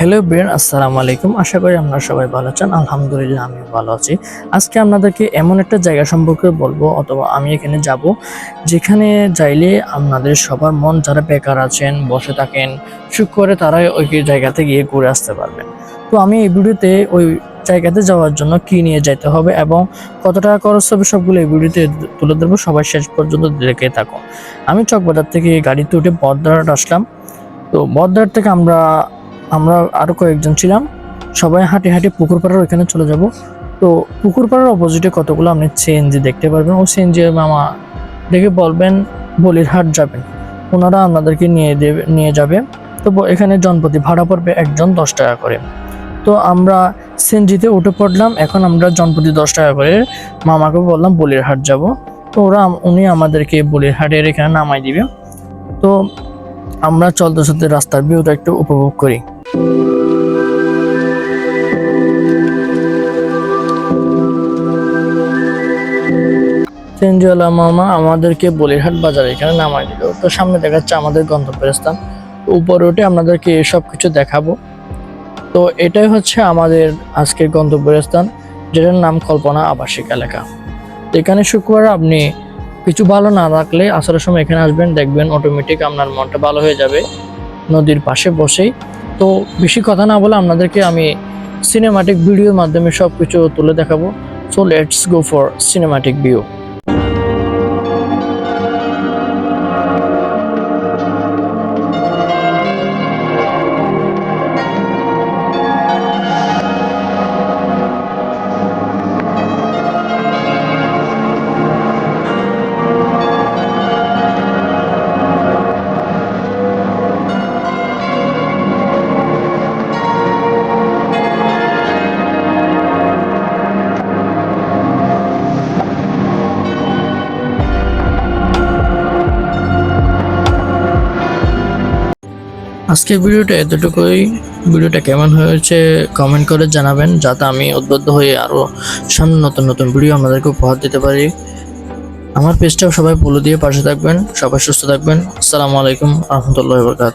Hello brain, আসসালামু আলাইকুম। আশা করি আপনারা সবাই ভালো আছেন। আলহামদুলিল্লাহ আমিও ভালো আছি। আজকে আপনাদেরকে এমন একটা জায়গা সম্পর্কে বলবো, অথবা আমি এখানে যাব, যেখানে যাইলে আপনাদের সবার মন, যারা বেকার আছেন, বসে থাকেন, সুখ করে, তারা ওই জায়গাতে গিয়ে ঘুরে আসতে পারবেন। তো আমি এই ভিডিওতে ওই জায়গাতে যাওয়ার জন্য কি নিয়ে যেতে হবে এবং কত টাকা খরচ হবে সবগুলো এই ভিডিওতে তুলে ধরবো। সবাই শেষ পর্যন্ত দেখে থাকুন। আমি চকবাজার থেকে গাড়িতে উঠে বহদ্দারহাট আসলাম। তো বহদ্দারহাট থেকে আমরা আরো কয়েকজন ছিলাম, সবাই হাঁটি হাঁটি পুকুরপাড়ার ওইখানে চলে যাব। তো পুকুরপাড়ার অপোজিটে কতগুলো আপনি সিএনজি দেখতে পারবেন। ও সিএনজি মামা দেখে বলবেন বলিরহাট যাবেন, ওনারা আপনাদেরকে নিয়ে যাবে। তো এখানে জনপ্রতি ভাড়া পড়বে একজন 10 টাকা করে। তো আমরা সিএনজিতে উঠে পড়লাম। এখন আমরা জনপ্রতি 10 টাকা করে মামাকে বললাম বলিরহাট যাব। তো উনি আমাদেরকে বলিরহাটের এখানে নামাই দিবে। তো আমরা চলতে চলতে রাস্তার ভিউটা একটু উপভোগ করি। সিএনজিওয়ালা মামা আমাদেরকে বলিরহাট বাজার এখানে নামাই দিল। তো সামনে দেখাচ্ছে আমাদের গন্তব্যের স্থান। উপরে উঠে আপনাদেরকে সব কিছু দেখাবো। তো এটাই হচ্ছে আমাদের আজকের গন্তব্যের স্থান, যেটার নাম কল্পনা আবাসিক এলাকা। এখানে শুক্রবার আপনি কিছু ভালো না রাখলে আসার সময় এখানে আসবেন, দেখবেন অটোমেটিক আপনার মনটা ভালো হয়ে যাবে নদীর পাশে বসেই। তো বেশি কথা না বলে আপনাদেরকে আমি সিনেমাটিক ভিডিওর মাধ্যমে সব কিছু তুলে দেখাবো। So let's go for cinematic view. আজকের ভিডিওটা এতটুকুই। ভিডিওটা কেমন হয়েছে কমেন্ট করে জানাবেন, যাতে আমি উদ্বুদ্ধ হয়ে আরো সামনে নতুন নতুন ভিডিও আপনাদেরকে উপহার দিতে পারি। আমার পেজটাও সবাই ফলো দিয়ে পাশে থাকবেন। সবাই সুস্থ থাকবেন। আসসালামু আলাইকুম রহমতুল্লাহ বরকাত।